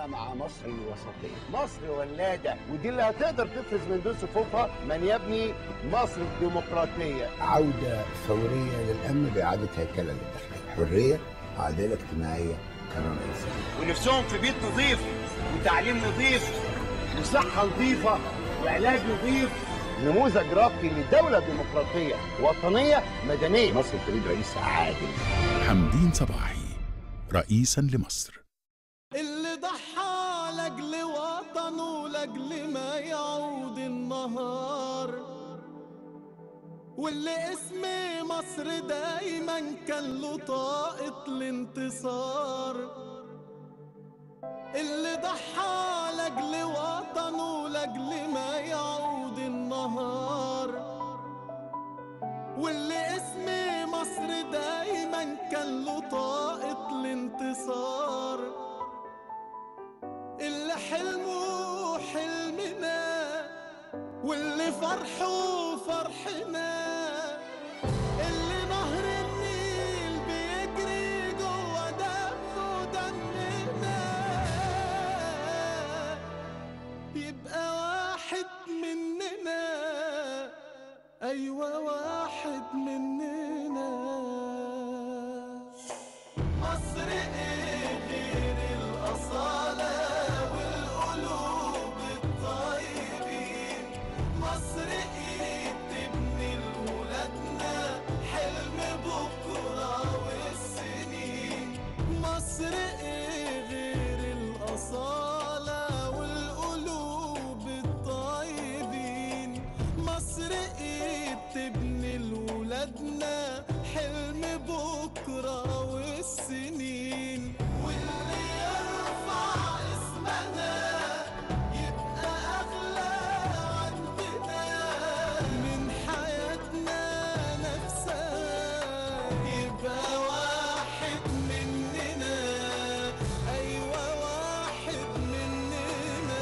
انا مع مصر الوسطيه، مصر ولاده، ودي اللي هتقدر تفرز من دون صفوفها من يبني مصر الديمقراطيه. عوده فوريه للامن باعاده هيكله للداخليه، حريه، عداله اجتماعيه، كرامه انسانيه. ونفسهم في بيت نظيف وتعليم نظيف وصحه نظيفه وعلاج نظيف، نموذج راقي لدوله ديمقراطيه وطنيه مدنيه. مصر تريد رئيس عادل. حمدين صباحي رئيسا لمصر. اللي ضحى لاجل وطنه لاجل ما يعود النهار، واللي اسم مصر دايما كان له طاقة الانتصار. اللي ضحى لاجل وطنه لاجل ما يعود النهار، واللي اسم مصر دايما كان له طاقة الانتصار. اللي حلمه حلمنا واللي فرحه فرحنا، اللي نهر النيل بيجري جوا دمه دمنا، يبقى واحد مننا، أيوة واحد مننا. مصر ايه غير الأصالة والقلوب الطيبين؟ مصر ايه تبني لولادنا حلم بكرة والسنين؟ مصر ايه غير الأصالة والقلوب الطيبين؟ مصر ايه تبني لولادنا حلم بكرة والسنين؟ واللي يرفع اسمنا يبقى أغلى عندنا من حياتنا نفسها، يبقى واحد مننا، أيوة واحد مننا.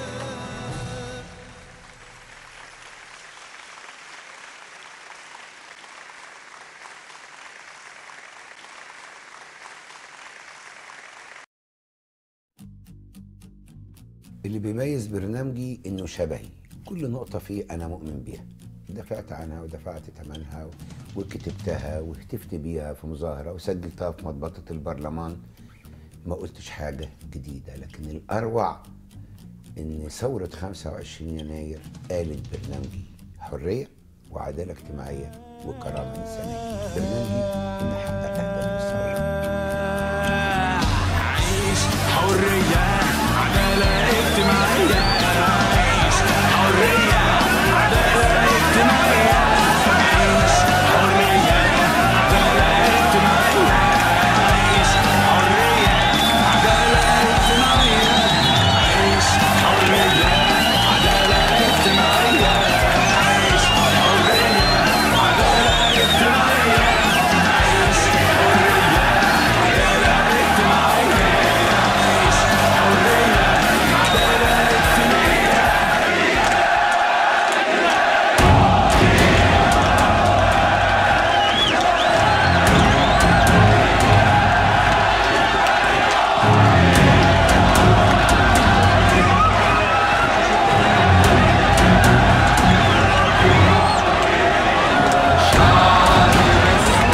اللي بيميز برنامجي انه شبهي، كل نقطة فيه انا مؤمن بيها، دفعت عنها ودفعت ثمنها وكتبتها وهتفت بيها في مظاهرة وسجلتها في مطبعة البرلمان. ما قلتش حاجة جديدة، لكن الأروع إن ثورة 25 يناير قالت برنامجي حرية وعدالة اجتماعية وكرامة إنسانية. برنامجي إن حقق أهداف الثورة. عيش حرية عدالة اجتماعية، عيش حرية عدالة اجتماعية، عيش حرية عدالة اجتماعية، عيش حرية عدالة اجتماعية، عيش حرية عدالة اجتماعية، عيش حرية عدالة اجتماعية، عيش حرية عدالة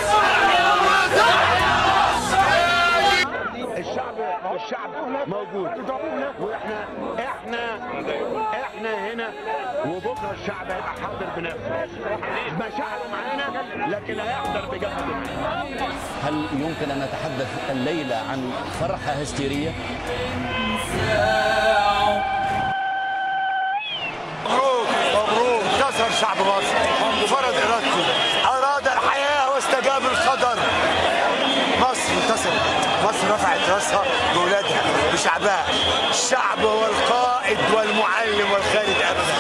اجتماعية. الشعب موجود، واحنا هنا، وبكره الشعب هيبقى حاضر بنفسه. مشاعره معانا لكن هيحضر بجسده. هل يمكن ان نتحدث الليله عن فرحه هستيريه؟ مبروك انتصر شعب مصر وفرض ارادته، اراد الحياه واستجاب القدر. مصر انتصرت، مصر رفعت راسها بولادها بشعبها. الشعب هو القائد والمعلم والخالد ابدا.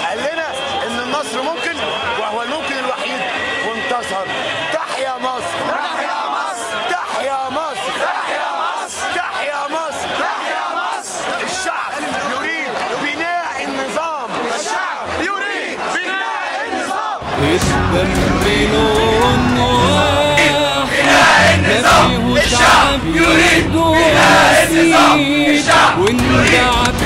قال لنا ان النصر ممكن وهو الممكن الوحيد، وانتصر. تحيا مصر، تحيا مصر، تحيا مصر، تحيا مصر، تحيا مصر، تحيا مصر. الشعب يريد بناء النظام، الشعب يريد بناء النظام. الدم لون واحد ما فيهوش شعب يريد وسيد واندعت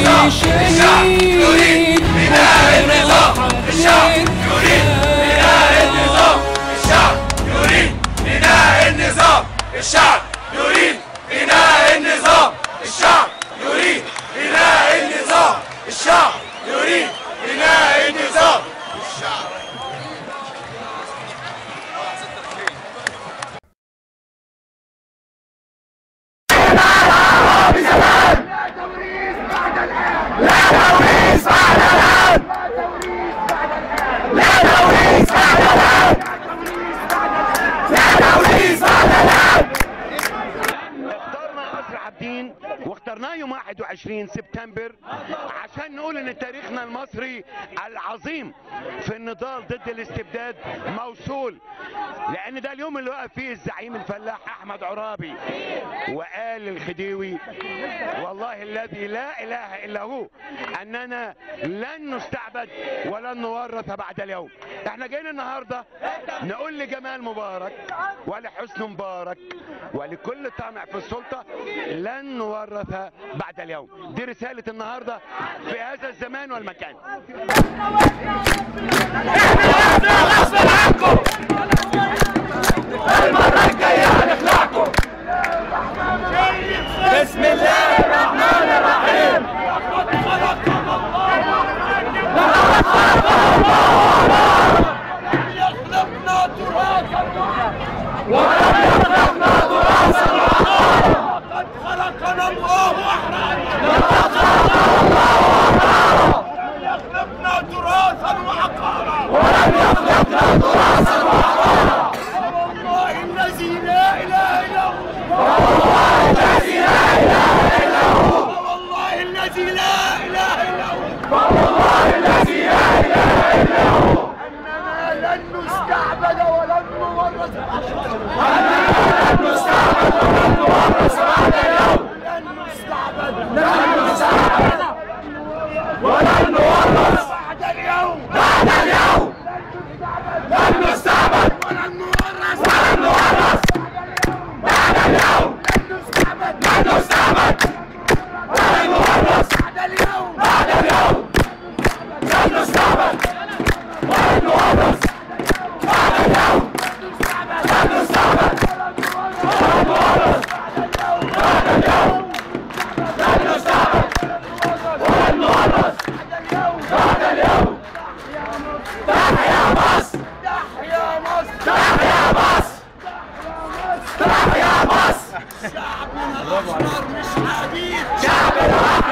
دم شهيد بناء النظام الشعب يريد بناء النظام الشعب يريد بناء النظام الشعب يريد بناء النظام الشعب يريد بناء النظام الشعب يريد بناء النظام الشعب. واخترناه يوم 21 سبتمبر عشان نقول ان تاريخنا المصري العظيم في النضال ضد الاستبداد موصول، لان ده اليوم اللي وقف فيه الزعيم الفلاح احمد عرابي وقال للخديوي والله الذي لا اله الا هو اننا لن نستعبد ولن نورث بعد اليوم. احنا جايين النهارده نقول لجمال مبارك ولحسن مبارك ولكل طامع في السلطه لن نورث بعد اليوم. دي رسالة النهاردة في هذا الزمان والمكان. احنا غصب عنكم المرة الجاية هنخلعكم. بسم الله الرحمن الرحيم. لقد خلقنا تراثا ولم يخلقنا تراثا وعقارا. لقد خلقنا الله يخلقنا تراثا وعقارا ولم يخلقنا تراثا وعقارا. والله الذي لا اله الا هو والله الذي لا اله الا هو والله الذي لا اله الا هو والله الذي لا اله الا هو اننا لن نستعبد ولن نورث اننا لن نستعبد ولن نورث بعد اليوم. لن نستعبد ولن نورث بعد اليوم. بعد اليوم لن نستعبد ولن نورث بعد اليوم. لن نستعبد ولن نورث بعد اليوم. بعد اليوم لن نستعبد ولن نورث بعد اليوم. لن نستعبد ولن نورث بعد اليوم. لن نستعبد ولن نورث بعد اليوم. تحيا مصر تحيا مصر تحيا مصر تحيا مصر. شعبنا الأحمر مش عبيد. شعبنا